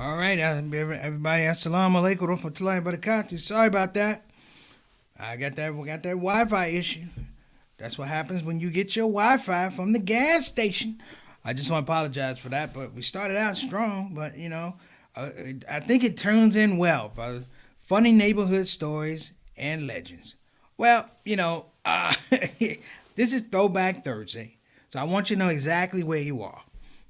All right, everybody, assalamu alaikum warahmatullahi wabarakatuh. Sorry about that. We got that Wi-Fi issue. That's what happens when you get your Wi-Fi from the gas station. I just want to apologize for that, but we started out strong. But I think it turns in well, brother. Funny neighborhood stories and legends. Well, this is Throwback Thursday, so I want you to know exactly where you are.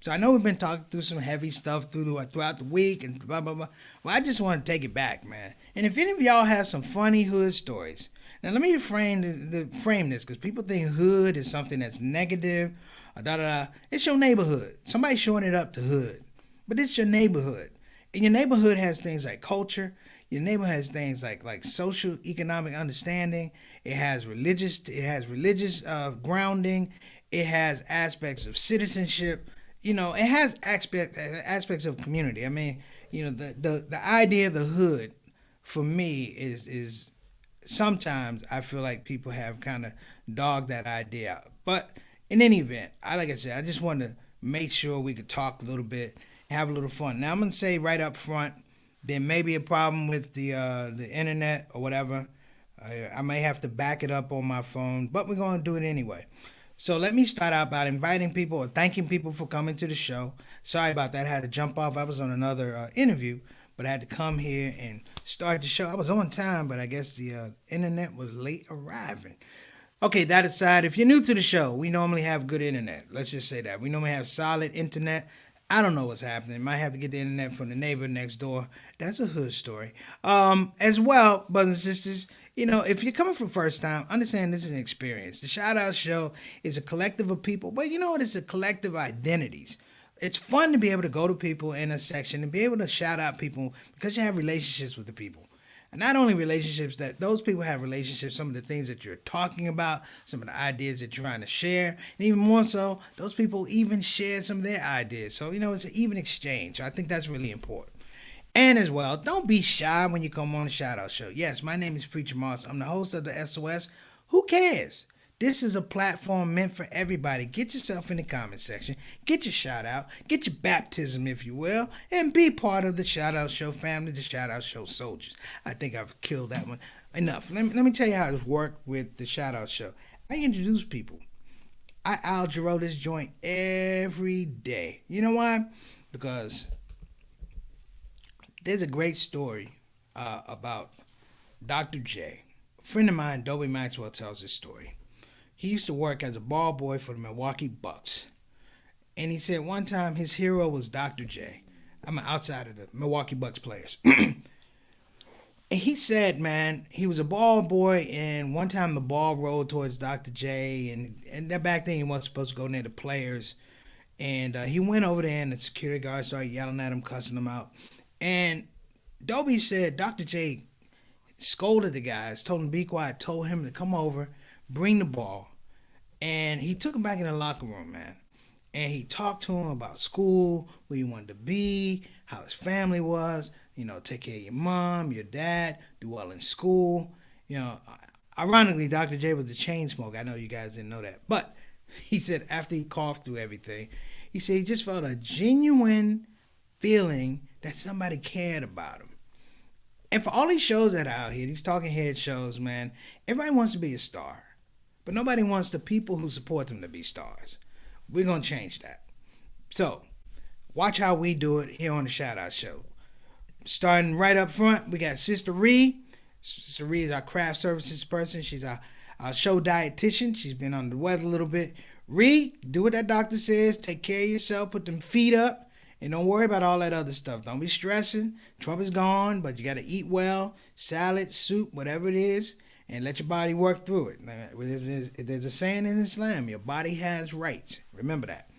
So I know we've been talking through some heavy stuff throughout the week and blah blah blah. Well, I just want to take it back, man. And if any of y'all have some funny hood stories, now let me frame this because people think hood is something that's negative. Da da da. It's your neighborhood. Somebody's showing it up to hood, but it's your neighborhood. And your neighborhood has things like culture. Your neighborhood has things like social economic understanding. It has religious grounding. It has aspects of citizenship. It has aspects of community. I mean, the idea of the hood for me is sometimes I feel like people have kind of dogged that idea out. But in any event, like I said, I just wanted to make sure we could talk a little bit, have a little fun. Now I'm gonna say right up front, there may be a problem with the internet or whatever. I may have to back it up on my phone, but we're gonna do it anyway. So let me start out by inviting people or thanking people for coming to the show. Sorry about that. I had to jump off. I was on another interview, but I had to come here and start the show. I was on time, but I guess the internet was late arriving. Okay, that aside, if you're new to the show, we normally have good internet. Let's just say that. We normally have solid internet. I don't know what's happening. Might have to get the internet from the neighbor next door. That's a hood story. As well, brothers and sisters, if you're coming for the first time, understand this is an experience. The Shout Out Show is a collective of people, but you know what? It's a collective of identities. It's fun to be able to go to people in a section and be able to shout out people because you have relationships with the people. And not only relationships, that those people have relationships, some of the things that you're talking about, some of the ideas that you're trying to share, and even more so, those people even share some of their ideas. So, it's an even exchange. I think that's really important. And as well, don't be shy when you come on the Shout Out Show. Yes, my name is Preacher Moss. I'm the host of the S.O.S. Who cares? This is a platform meant for everybody. Get yourself in the comment section. Get your shout out. Get your baptism, if you will. And be part of the Shout Out Show family, the Shout Out Show soldiers. I think I've killed that one. Enough. Let me tell you how it's worked with the Shout Out Show. I introduce people. I algero this joint every day. You know why? Because there's a great story about Dr. J. A friend of mine, Dobie Maxwell, tells this story. He used to work as a ball boy for the Milwaukee Bucks. And he said one time his hero was Dr. J. I'm outside of the Milwaukee Bucks players. And he said, man, he was a ball boy, and one time the ball rolled towards Dr. J, and that back then he wasn't supposed to go near the players. And he went over there, and the security guard started yelling at him, cussing him out. And Dobie said Dr. J scolded the guys, told him to be quiet, told him to come over, bring the ball. And he took him back in the locker room, man. And he talked to him about school, where he wanted to be, how his family was, take care of your mom, your dad, do well in school. Ironically, Dr. J was a chain smoker. I know you guys didn't know that. But he said after he coughed through everything, he said he just felt a genuine feeling that somebody cared about him. And for all these shows that are out here, these talking head shows, man, everybody wants to be a star. But nobody wants the people who support them to be stars. We're going to change that. So, watch how we do it here on the Shout Out Show. Starting right up front, we got Sister Ree. Sister Ree is our craft services person. She's our show dietitian. She's been on the weather a little bit. Ree, do what that doctor says. Take care of yourself. Put them feet up. And don't worry about all that other stuff. Don't be stressing. Trump is gone, but you got to eat well. Salad, soup, whatever it is. And let your body work through it. There's a saying in Islam, your body has rights. Remember that.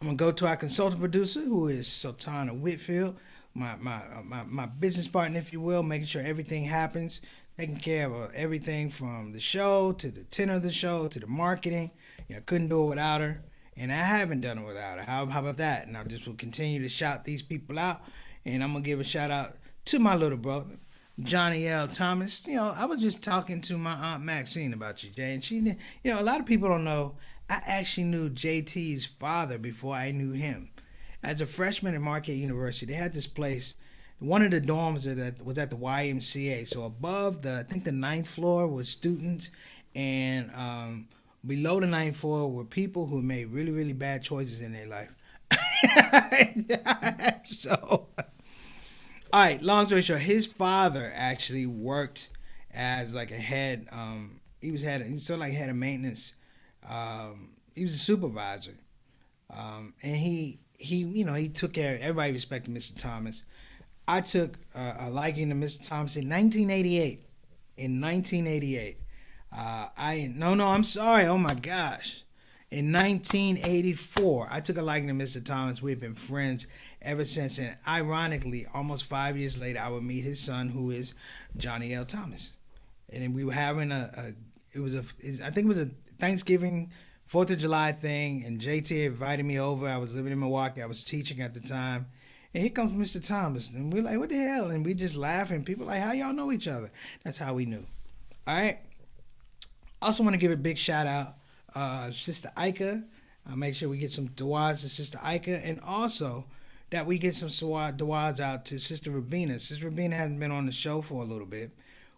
I'm going to go to our consultant producer, who is Sultana Whitfield, my business partner, if you will, making sure everything happens, taking care of everything from the show to the tenor of the show to the marketing. I couldn't do it without her. And I haven't done it without her. How about that? And I just will continue to shout these people out. And I'm going to give a shout out to my little brother, Johnny L. Thomas. I was just talking to my Aunt Maxine about you, Jay. And she, a lot of people don't know, I actually knew JT's father before I knew him. as a freshman at Marquette University, they had this place. One of the dorms that was at the YMCA. So above I think the ninth floor was students, and below the ninth floor were people who made really, really bad choices in their life. So, all right. Long story short, his father actually worked as like a head. He sort of like head of maintenance. He was a supervisor, and he took care of everybody. Respected Mr. Thomas. I took a liking to Mr. Thomas in 1988. In 1988, I'm sorry. Oh my gosh. In 1984, I took a liking to Mr. Thomas. We've been friends ever since. And ironically, almost 5 years later, I would meet his son, who is Johnny L. Thomas. And then we were having I think it was a Thanksgiving, 4th of July thing. And JT invited me over. I was living in Milwaukee. I was teaching at the time. And here comes Mr. Thomas. And we're like, what the hell? And we just laugh. And people are like, how y'all know each other? That's how we knew. All right. Also want to give a big shout out Sister Ika. Make sure we get some duas to Sister Ika, and also that we get some duas out to Sister Rabina. Sister Rabina hasn't been on the show for a little bit.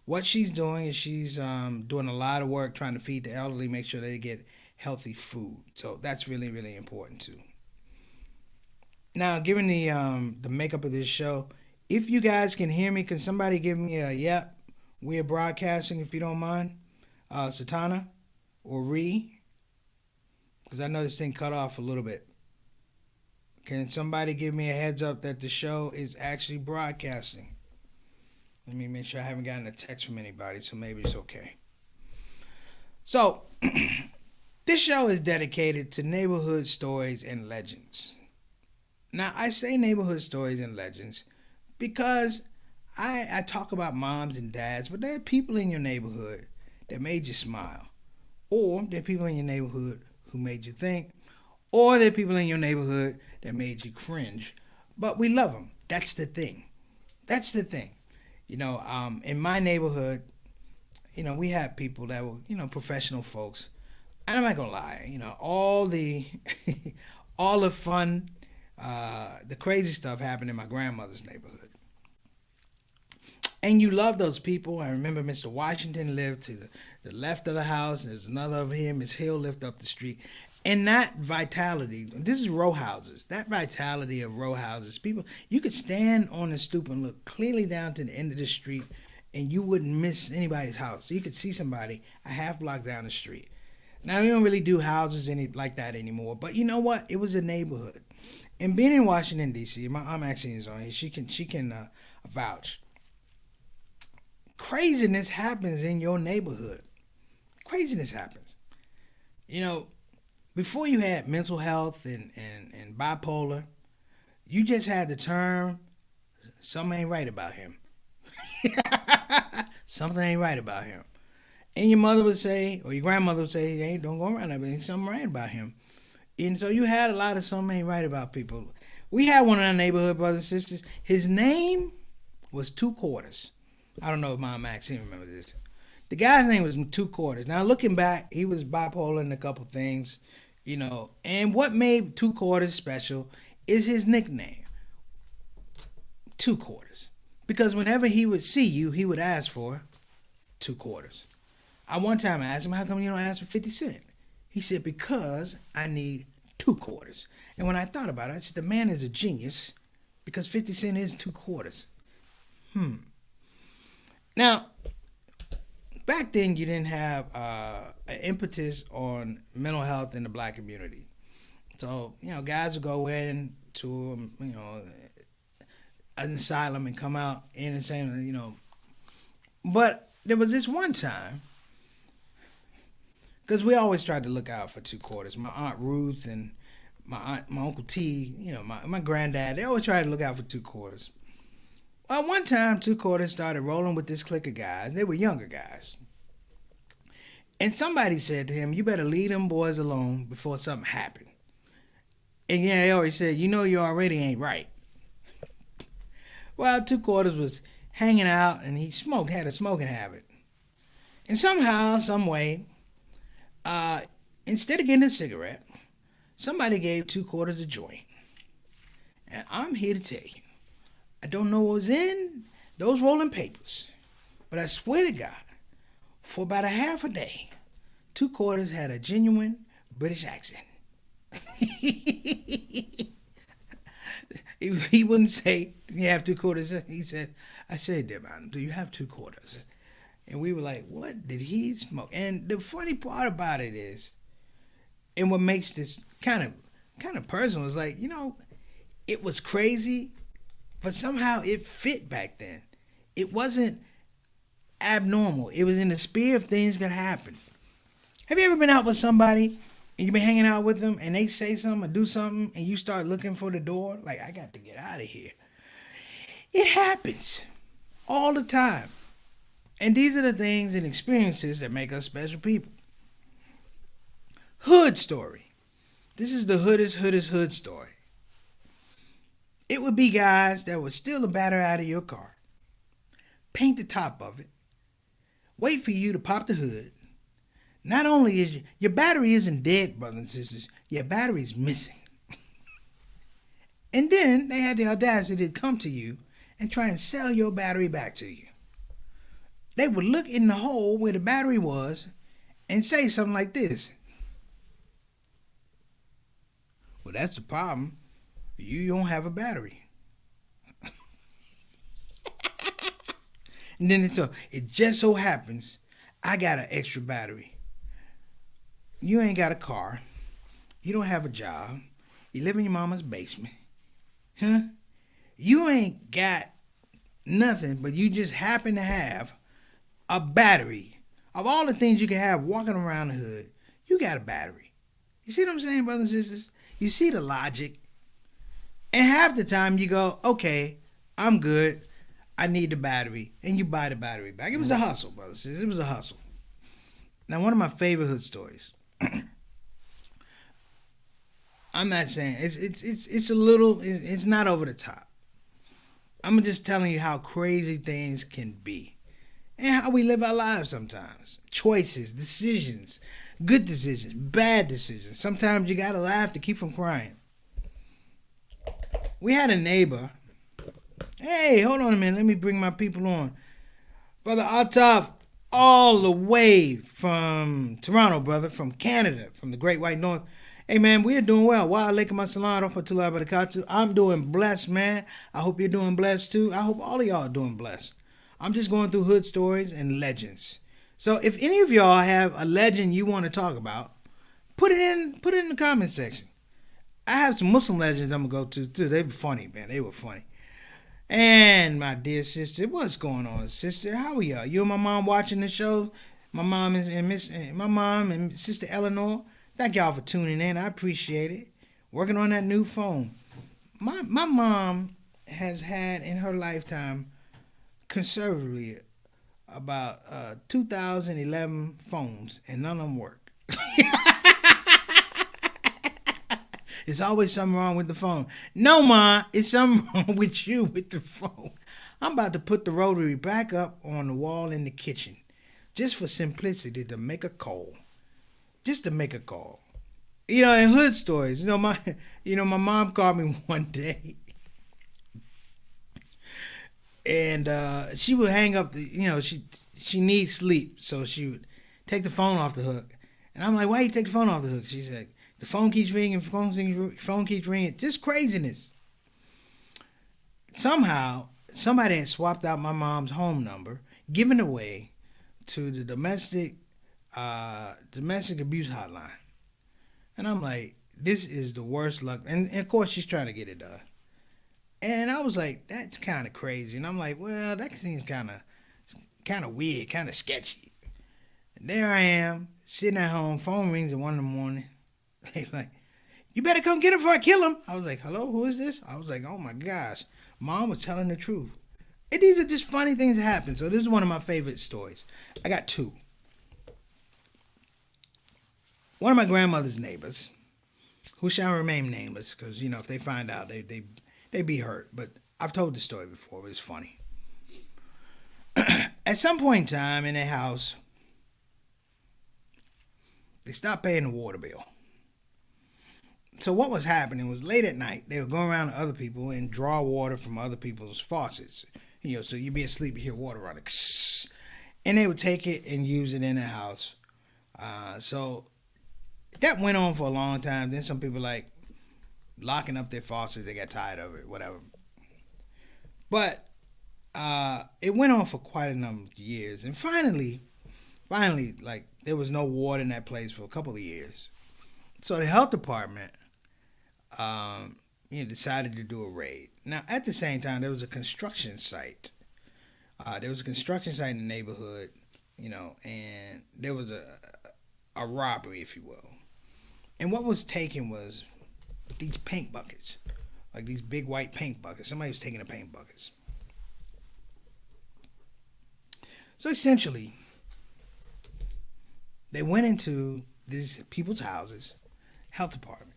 What she's doing is she's doing a lot of work trying to feed the elderly, make sure they get healthy food. So that's really, really important too. Now, given the makeup of this show, if you guys can hear me, can somebody give me a yep? We're broadcasting, if you don't mind. Satana or Ree, because I know this thing cut off a little bit. Can somebody give me a heads up that the show is actually broadcasting? Let me make sure I haven't gotten a text from anybody, so maybe it's okay. So, this show is dedicated to neighborhood stories and legends. Now, I say neighborhood stories and legends because I talk about moms and dads, but there are people in your neighborhood that made you smile. Or there are people in your neighborhood who made you think. Or there are people in your neighborhood that made you cringe. But we love them. That's the thing. That's the thing. In my neighborhood, we have people that were, professional folks. And I'm not going to lie, all the all the fun, the crazy stuff happened in my grandmother's neighborhood. And you love those people. I remember Mr. Washington lived to the left of the house. There's another over here. Miss Hill lived up the street. And that vitality, this is row houses. That vitality of row houses, people, you could stand on the stoop and look clearly down to the end of the street and you wouldn't miss anybody's house. You could see somebody a half block down the street. Now, we don't really do houses like that anymore. But you know what? It was a neighborhood. And being in Washington, D.C., my aunt Maxine is on here. She can vouch. Craziness happens in your neighborhood. Craziness happens. Before you had mental health and bipolar, you just had the term, something ain't right about him. Something ain't right about him. And your mother would say, or your grandmother would say, hey, don't go around that, but there's something right about him. And so you had a lot of something ain't right about people. We had one in our neighborhood, brothers and sisters. His name was Two Quarters. I don't know if Mom Maxine remember this. The guy's name was Two Quarters. Now, looking back, he was bipolar in a couple things, And what made Two Quarters special is his nickname, Two Quarters. Because whenever he would see you, he would ask for 2 quarters. One time I asked him, how come you don't ask for 50 cents? He said, because I need 2 quarters. And when I thought about it, I said, the man is a genius because 50 cents is 2 quarters. Now, back then you didn't have an impetus on mental health in the black community. So, guys would go in to, an asylum and come out in the same, But there was this one time, because we always tried to look out for 2 quarters. My Aunt Ruth and my Uncle T, my granddad, they always tried to look out for 2 quarters. Well, one time, 2 quarters started rolling with this clique of guys. They were younger guys. And somebody said to him, you better leave them boys alone before something happened. And they always said, you already ain't right. Well, 2 quarters was hanging out and he had a smoking habit. And somehow, some way, instead of getting a cigarette, somebody gave 2 quarters a joint. And I'm here to tell you, I don't know what was in those rolling papers, but I swear to God, for about a half a day, two quarters had a genuine British accent. He wouldn't say, "You have two quarters." He said, "I said, dear man, do you have two quarters?" And we were like, "What did he smoke?" And the funny part about it is, and what makes this kind of personal is like, it was crazy, but somehow it fit back then. It wasn't abnormal. It was in the sphere of things that happen. Have you ever been out with somebody and you've been hanging out with them and they say something or do something and you start looking for the door? Like, I got to get out of here. It happens all the time. And these are the things and experiences that make us special people. Hood story. This is the hood story. It would be guys that would steal the battery out of your car, paint the top of it, wait for you to pop the hood. Not only is your battery isn't dead, brothers and sisters, your battery's missing. And then they had the audacity to come to you and try and sell your battery back to you. They would look in the hole where the battery was and say something like this. Well, that's the problem. You don't have a battery. And then it just so happens I got an extra battery. You ain't got a car. You don't have a job. You live in your mama's basement. Huh? You ain't got nothing, but you just happen to have a battery. Of all the things you can have walking around the hood, you got a battery. You see what I'm saying, brothers and sisters? You see the logic? And half the time you go, okay, I'm good. I need the battery. And you buy the battery back. It was a hustle, brothers and sisters. It was a hustle. Now, one of my favorite hood stories. I'm not saying it's a little, it's not over the top. I'm just telling you how crazy things can be and how we live our lives sometimes. Choices, decisions, good decisions, bad decisions. Sometimes you gotta laugh to keep from crying. We had a neighbor. Hey, hold on a minute. Let me bring my people on. Brother Altaf, all the way from Toronto, brother, from Canada, from the Great White North. Hey, man, we're doing well. Wa alaikum assalam rahmatullahi wa barakatuh. I'm doing blessed, man. I hope you're doing blessed, too. I hope all of y'all are doing blessed. I'm just going through hood stories and legends. So if any of y'all have a legend you want to talk about, put it in the comment section. I have some Muslim legends I'm going to go to, too. They were funny, man. They were funny. And my dear sister, what's going on, sister? How are y'all? You and my mom watching the show? My mom and Sister Eleanor. Thank y'all for tuning in. I appreciate it. Working on that new phone. My mom has had in her lifetime, conservatively, about 2011 phones, and none of them work. There's always something wrong with the phone. No, Ma, it's something wrong with you with the phone. I'm about to put the rotary back up on the wall in the kitchen, just for simplicity, to make a call. Just to make a call. In hood stories, my mom called me one day, and she would hang up she needs sleep, so she would take the phone off the hook, and I'm like, why you take the phone off the hook? She said, the phone keeps ringing, phone keeps ringing, just craziness. Somehow, somebody had swapped out my mom's home number, given it away to the domestic abuse hotline. And I'm like, this is the worst luck. And of course, she's trying to get it done. And I was like, that's kind of crazy. And I'm like, well, that seems kind of weird, kind of sketchy. And there I am, sitting at home. Phone rings at 1 a.m. They like, you better come get him before I kill him. I was like, hello, who is this? I was like, oh my gosh, Mom was telling the truth. And these are just funny things that happen. So this is one of my favorite stories. I got two. One of my grandmother's neighbors, who shall remain nameless, because if they find out, they be hurt. But I've told the story before. But it's funny. At some point in time in their house, they stopped paying the water bill. So what was happening was late at night, they would go around to other people and draw water from other people's faucets. So you'd be asleep, you hear water running, and they would take it and use it in the house. So that went on for a long time. Then some people like locking up their faucets. They got tired of it, whatever. But it went on for quite a number of years, and finally, like there was no water in that place for a couple of years. So the health department, decided to do a raid. Now, at the same time, there was a construction site. There was a construction site in the neighborhood, and there was a robbery, if you will. And what was taken was these paint buckets, like these big white paint buckets. Somebody was taking the paint buckets. So essentially, they went into these people's houses, health department,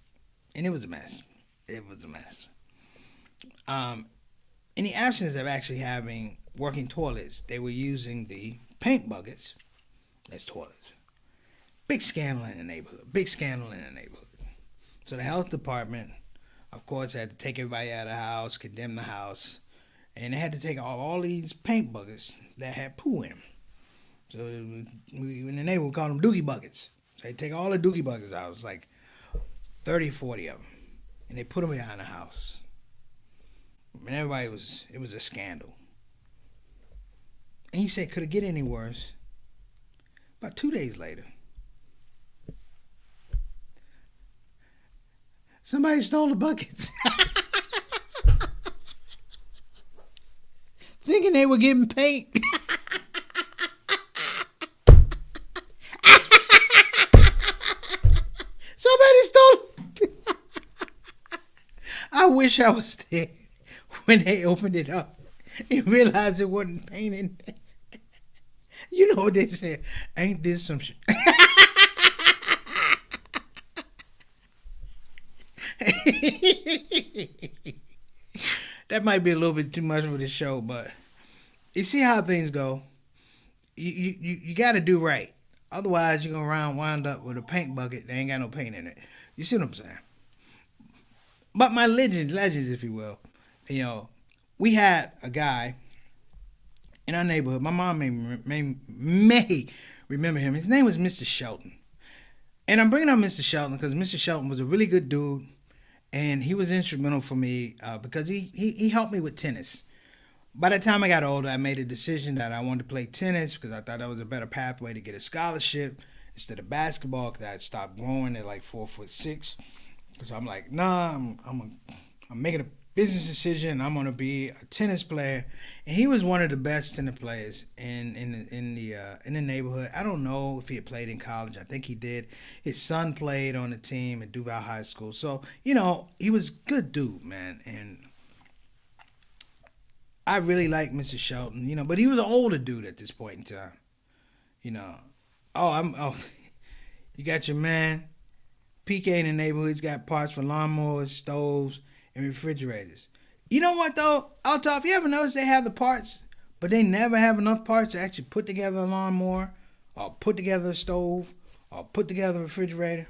and it was a mess. It was a mess. In the absence of actually having working toilets, they were using the paint buckets as toilets. Big scandal in the neighborhood. So the health department, of course, had to take everybody out of the house, condemn the house, and they had to take all these paint buckets that had poo in them. So in the neighborhood, we call them dookie buckets. So they take all the dookie buckets out. It was like 30, 40 of them. And they put them behind the house. And it was a scandal. And you say, could it get any worse? About 2 days later, somebody stole the buckets. Thinking they were getting paint. Somebody stole. I wish I was there when they opened it up and realized it wasn't paint in there. You know what they said? Ain't this some shit? That might be a little bit too much for the show, but you see how things go. You got to do right. Otherwise, you're going to wind up with a paint bucket that ain't got no paint in it. You see what I'm saying? But my legends, if you will, we had a guy in our neighborhood. My mom may remember him. His name was Mr. Shelton. And I'm bringing up Mr. Shelton because Mr. Shelton was a really good dude. And he was instrumental for me because he helped me with tennis. By the time I got older, I made a decision that I wanted to play tennis because I thought that was a better pathway to get a scholarship instead of basketball because I had stopped growing at like 4'6". So I'm like, nah, I'm making a business decision. I'm gonna be a tennis player, and he was one of the best tennis players in the neighborhood. I don't know if he had played in college. I think he did. His son played on the team at Duval High School, so he was a good dude, man. And I really liked Mr. Shelton, but he was an older dude at this point in time. You got your man PK in the neighborhood. He's got parts for lawnmowers, stoves, and refrigerators. You know what though, Altaf, you ever notice they have the parts, but they never have enough parts to actually put together a lawnmower, or put together a stove, or put together a refrigerator?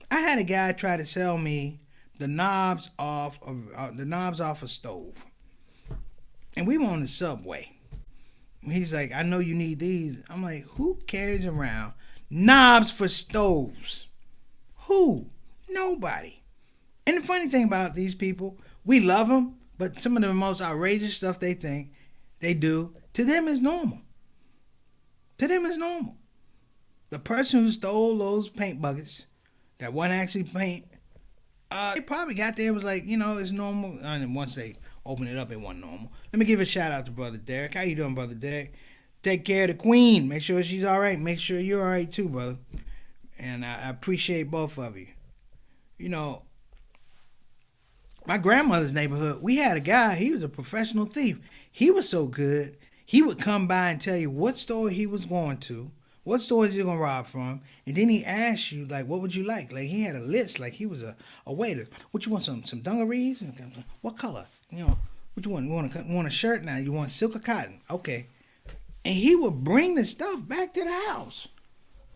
I had a guy try to sell me the knobs off a stove, and we were on the subway. He's like, I know you need these. I'm like, who carries around knobs for stoves? Who? Nobody. And the funny thing about these people, we love them, but some of the most outrageous stuff they think they do, to them is normal. To them is normal. The person who stole those paint buckets that wasn't actually paint, they probably got there and was like, it's normal. And once they opened it up, it wasn't normal. Let me give a shout out to Brother Derek. How you doing, Brother Derek? Take care of the queen. Make sure she's all right. Make sure you're all right too, brother. And I appreciate both of you. My grandmother's neighborhood, we had a guy, he was a professional thief. He was so good, he would come by and tell you what store he was going to, what stores he was going to rob from, and then he asked you, like, what would you like? Like, he had a list, like he was a waiter. What you want, some dungarees? What color? What you want? You want a shirt now? You want silk or cotton? Okay. And he would bring the stuff back to the house.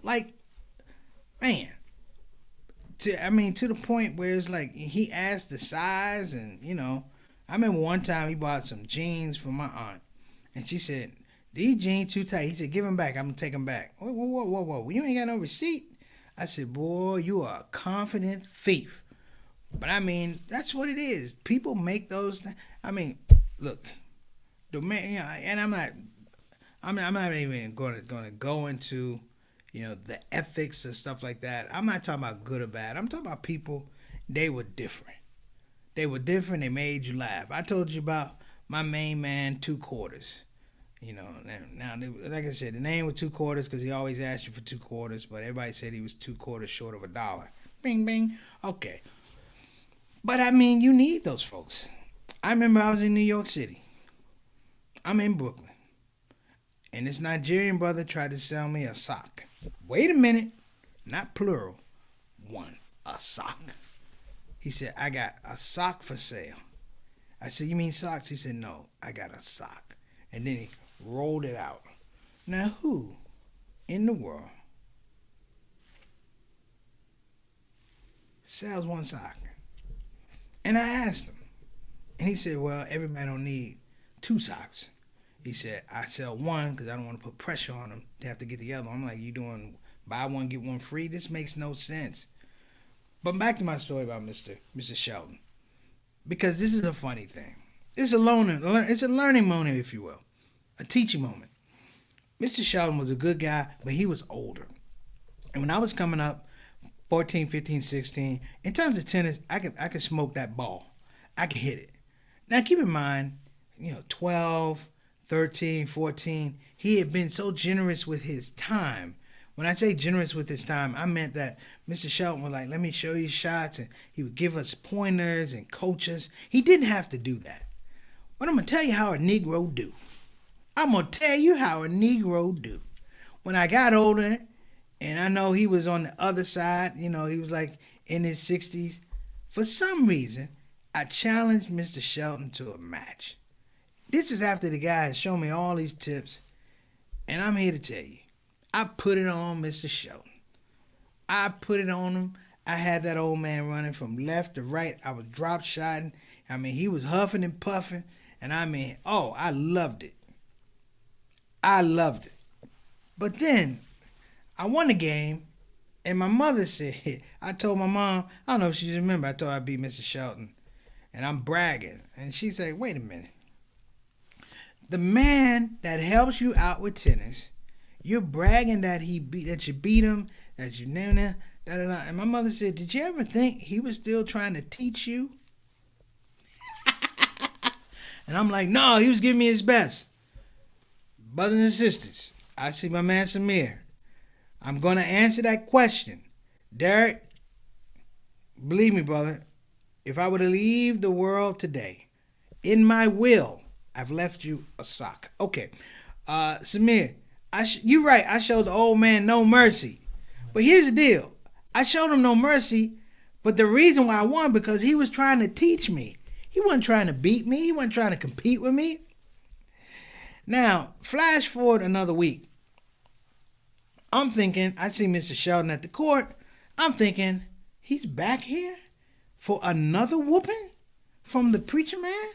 Like, man, to the point where it's like he asked the size, and I remember one time he bought some jeans for my aunt, and she said, "These jeans too tight." He said, "Give them back. I'm gonna take them back." Whoa, whoa, whoa, whoa, whoa! You ain't got no receipt. I said, "Boy, you are a confident thief." But I mean, that's what it is. People make those. I mean, look, the man, and I'm not even going to go into, the ethics and stuff like that. I'm not talking about good or bad. I'm talking about people. They were different. They were different. They made you laugh. I told you about my main man, Two Quarters. Now, like I said, the name was Two Quarters because he always asked you for 2 quarters, but everybody said he was 2 quarters short of $1. Bing, bing. Okay. But I mean, you need those folks. I remember I was in New York City. I'm in Brooklyn. And this Nigerian brother tried to sell me a sock. Wait a minute. Not plural. One. A sock. He said, "I got a sock for sale." I said, "You mean socks?" He said, "No, I got a sock." And then he rolled it out. Now, who in the world sells one sock? And I asked him. And he said, "Well, everybody don't need 2 socks." He said, "I sell one because I don't want to put pressure on them to have to get the other one." I'm like, "You doing buy one, get one free? This makes no sense." But back to my story about Mr. Shelton. Because this is a funny thing. It's a learning moment, if you will. A teaching moment. Mr. Shelton was a good guy, but he was older. And when I was coming up, 14, 15, 16, in terms of tennis, I could smoke that ball. I could hit it. Now, keep in mind, 12, 13, 14, he had been so generous with his time. When I say generous with his time, I meant that Mr. Shelton was like, "Let me show you shots," and he would give us pointers and coach us. He didn't have to do that. But I'm going to tell you how a Negro do. I'm going to tell you how a Negro do. When I got older, and I know he was on the other side, he was like in his 60s, for some reason, I challenged Mr. Shelton to a match. This is after the guy had shown me all these tips, and I'm here to tell you, I put it on Mr. Shelton. I put it on him. I had that old man running from left to right. I was drop shotting. I mean, he was huffing and puffing, and I mean, I loved it. I loved it. But then, I won the game, and my mother said, I told my mom, I don't know if she remember, I told her I beat Mr. Shelton, and I'm bragging. And she said, "Wait a minute. The man that helps you out with tennis, you're bragging that you beat him, that you da da da." And my mother said, "Did you ever think he was still trying to teach you?" And I'm like, "No, he was giving me his best." Brothers and sisters, I see my man Samir. I'm going to answer that question. Derek, believe me, brother, if I were to leave the world today, in my will, I've left you a sock. Okay, Samir, you're right. I showed the old man no mercy. But here's the deal. I showed him no mercy, but the reason why I won because he was trying to teach me. He wasn't trying to beat me. He wasn't trying to compete with me. Now, flash forward another week. I'm thinking, I see Mr. Shelton at the court. I'm thinking, he's back here for another whooping from the preacher man?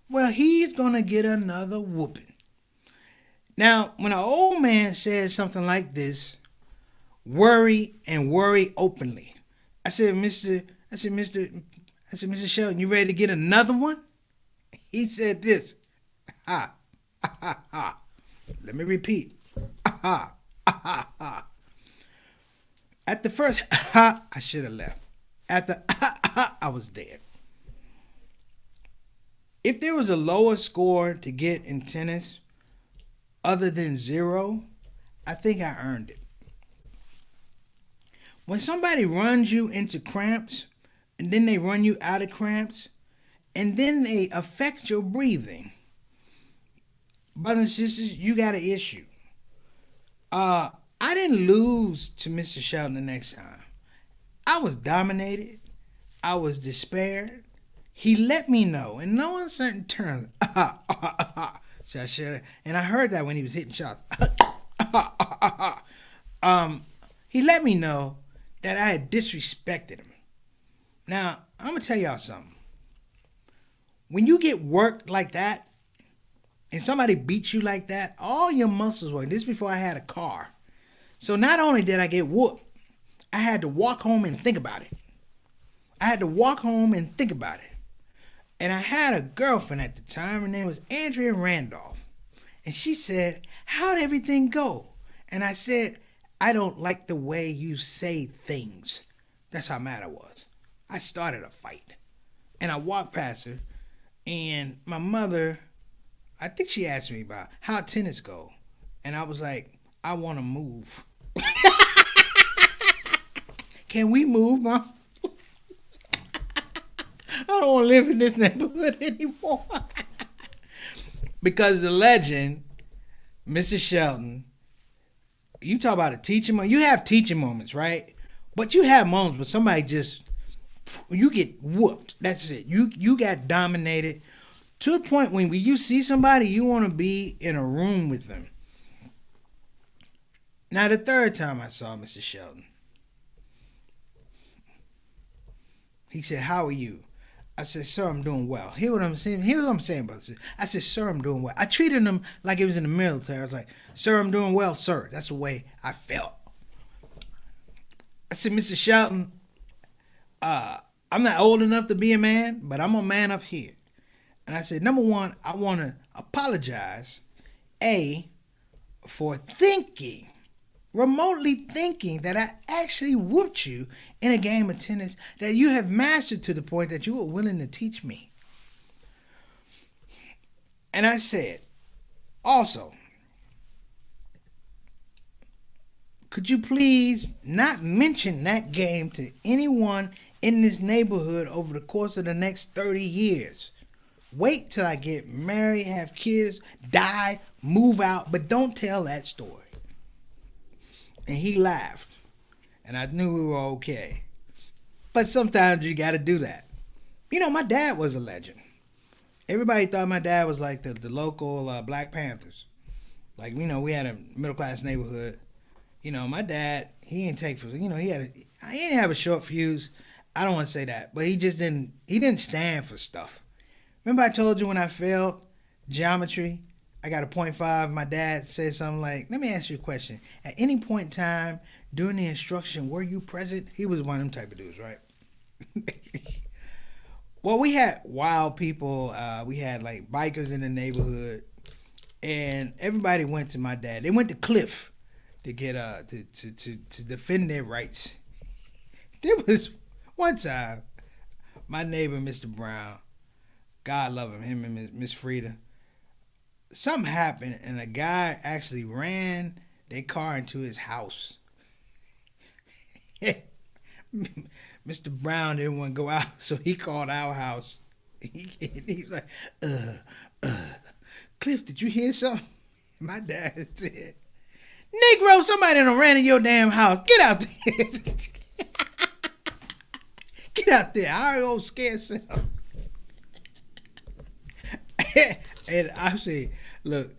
Well, he's going to get another whooping. Now, when an old man says something like this, worry and worry openly. I said, Mr. Shelton, you ready to get another one? He said this. Ha, ha, ha, ha. Let me repeat. Ha, ha, ha, ha. At the first ha, I should have left. At the ha, I was dead. If there was a lower score to get in tennis other than 0, I think I earned it. When somebody runs you into cramps, and then they run you out of cramps, and then they affect your breathing, brothers and sisters, you got an issue. I didn't lose to Mr. Shelton the next time. I was dominated. I was despaired. He let me know in no uncertain terms. So I should, and I heard that when he was hitting shots. He let me know that I had disrespected him. Now, I'm going to tell y'all something. When you get worked like that, and somebody beats you like that, all your muscles work. This is before I had a car. So not only did I get whooped, I had to walk home and think about it. I had to walk home and think about it. And I had a girlfriend at the time. Her name was Andrea Randolph. And she said, "How'd everything go?" And I said, "I don't like the way you say things." That's how mad I was. I started a fight. And I walked past her. And my mother, I think she asked me about how tennis go. And I was like, "I want to move." "Can we move, Mom? I don't want to live in this neighborhood anymore." Because the legend, Mrs. Shelton, you talk about a teaching moment. You have teaching moments, right? But you have moments where somebody just, you get whooped. That's it. You got dominated to the point when you see somebody, you want to be in a room with them. Now, the third time I saw Mr. Shelton, he said, "How are you?" I said, "Sir, I'm doing well." Hear what I'm saying? Here's what I'm saying, brother. I said, "Sir, I'm doing well." I treated him like he was in the military. I was like, "Sir, I'm doing well, sir." That's the way I felt. I said, "Mr. Shelton, I'm not old enough to be a man, but I'm a man up here." And I said, "Number one, I want to apologize, A, for thinking, remotely thinking that I actually whooped you in a game of tennis that you have mastered to the point that you were willing to teach me." And I said, "Also, could you please not mention that game to anyone in this neighborhood over the course of the next 30 years? Wait till I get married, have kids, die, move out, but don't tell that story." And he laughed. And I knew we were okay. But sometimes you got to do that. You know, my dad was a legend. Everybody thought my dad was like the local Black Panthers. Like, you know, we had a middle class neighborhood. You know, my dad, he didn't take for, you know, he didn't have a short fuse. I don't want to say that, but he didn't stand for stuff. Remember I told you when I failed geometry, I got a .5. My dad said something like, "Let me ask you a question. At any point in time during the instruction, were you present?" He was one of them type of dudes, right? Well, we had wild people. We had like bikers in the neighborhood, and everybody went to my dad. They went to Cliff to get to defend their rights. There was one time, my neighbor, Mr. Brown, God love him and Miss Frida. Something happened, and a guy actually ran their car into his house. Mr. Brown didn't want to go out, so he called our house. He was like, "Cliff, did you hear something?" My dad said, "Negro, somebody done ran in your damn house. Get out there." Get out there. I old scared self. And I say, look,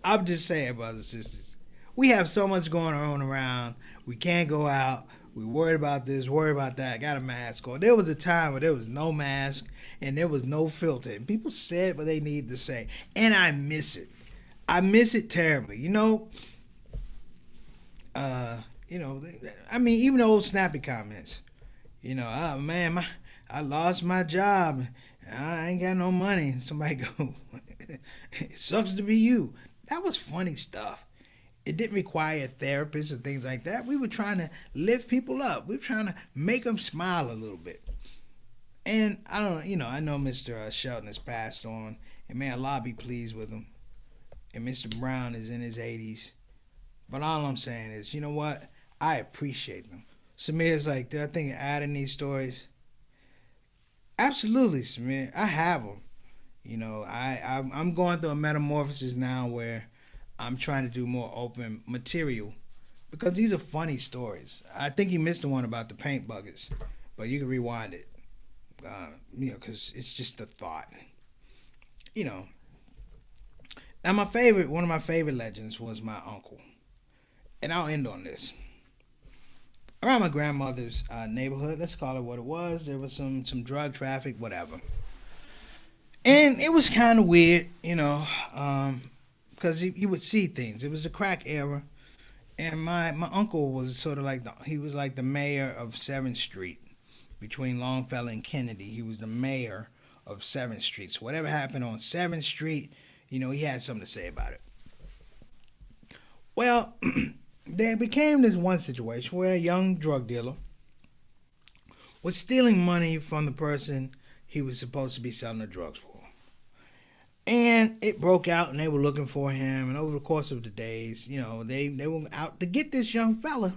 I'm just saying, brothers and sisters, we have so much going on around. We can't go out. We worried about this, worried about that. Got a mask on. There was a time where there was no mask and there was no filter. And people said what they needed to say. And I miss it. I miss it terribly. I mean, even the old snappy comments. "Oh man, I lost my job. I ain't got no money." Somebody go, "It sucks to be you." That was funny stuff. It didn't require a therapist and things like that. We were trying to lift people up. We were trying to make them smile a little bit. And I know Mr. Shelton has passed on, and may Allah be pleased with him. And Mr. Brown is in his 80s. But all I'm saying is, you know what? I appreciate them. Samir's like, "Do I think of adding these stories?" Absolutely, Samir. I have them. I'm going through a metamorphosis now where I'm trying to do more open material because these are funny stories. I think you missed the one about the paint buckets, but you can rewind it. Because it's just a thought. Now one of my favorite legends was my uncle, and I'll end on this. around my grandmother's neighborhood. Let's call it what it was. There was some drug traffic, and it was kind of weird, because he would see things. It was the crack era, and my uncle was sort of like he was like the mayor of 7th Street between Longfellow and Kennedy. He was the mayor of 7th Street. So whatever happened on 7th Street, he had something to say about it. Well, there became this one situation where a young drug dealer was stealing money from the person he was supposed to be selling the drugs for. And it broke out, and they were looking for him. And over the course of the days, they were out to get this young fella.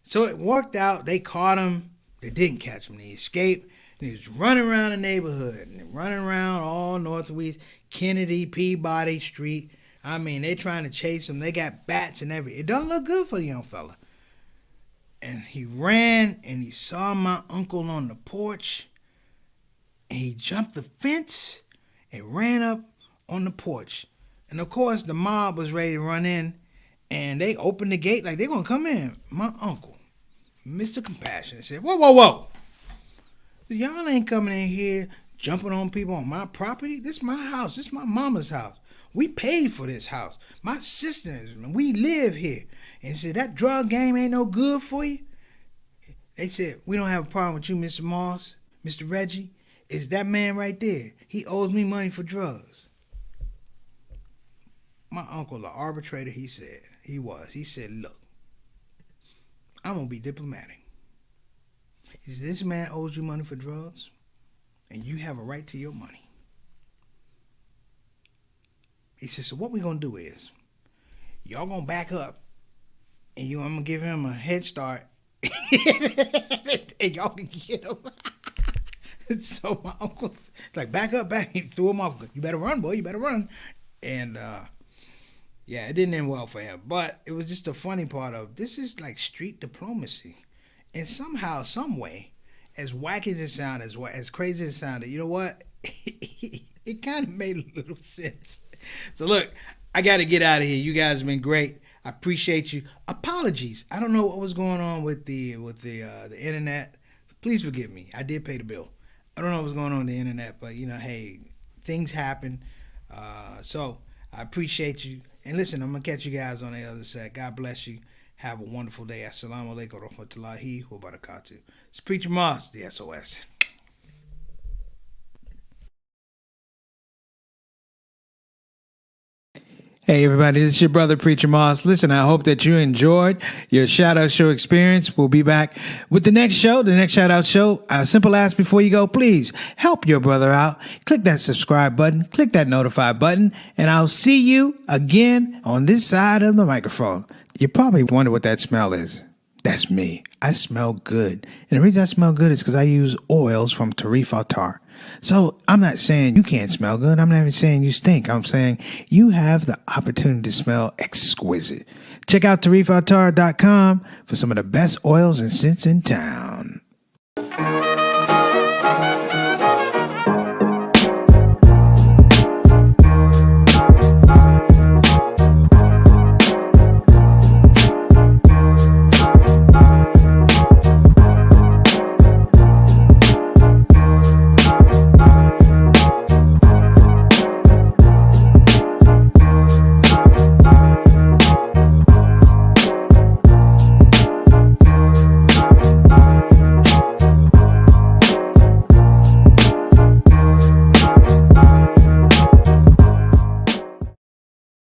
So it worked out. They caught him. They didn't catch him. They escaped. And he was running around the neighborhood, and running around all northwest, Kennedy, Peabody Street. I mean, they trying to chase him. They got bats and everything. It doesn't look good for the young fella. And he ran, and he saw my uncle on the porch. And he jumped the fence and ran up on the porch. And of course, the mob was ready to run in, and they opened the gate like they're going to come in. My uncle, Mr. Compassion, said, whoa, whoa, whoa. Y'all ain't coming in here jumping on people on my property. This is my house. This is my mama's house. We paid for this house. My sisters, we live here. And said, that drug game ain't no good for you. They said, we don't have a problem with you, Mr. Moss, Mr. Reggie. It's that man right there. He owes me money for drugs. My uncle, the arbitrator, he said, he said, look, I'm going to be diplomatic. He said, this man owes you money for drugs, and you have a right to your money. He said, so what we going to do is, y'all going to back up, and I'm going to give him a head start, and y'all can get him. So my uncle, like, back up, he threw him off. You better run, boy, you better run. And, yeah, it didn't end well for him. But it was just the funny part of, this is like street diplomacy. And somehow, some way, as wacky as it sounded, as crazy as it sounded, you know what? It kind of made a little sense. So look, I got to get out of here. You guys have been great. I appreciate you. Apologies. I don't know what was going on with the internet. Please forgive me. I did pay the bill. I don't know what's going on with the internet, but hey, things happen. So I appreciate you. And listen, I'm going to catch you guys on the other side. God bless you. Have a wonderful day. Assalamu alaikum wa rahmatullahi wa barakatuh. It's Preacher Moss, the S.O.S. Hey everybody, this is your brother Preacher Moss. Listen, I hope that you enjoyed your shout out show experience. We'll be back with the next show, the next shout out show. A simple ask before you go, please help your brother out. Click that subscribe button, click that notify button, and I'll see you again on this side of the microphone. You probably wonder what that smell is. That's me. I smell good. And the reason I smell good is because I use oils from Tarif Altar. So I'm not saying you can't smell good. I'm not even saying you stink. I'm saying you have the opportunity to smell exquisite. Check out TarifAltar.com for some of the best oils and scents in town.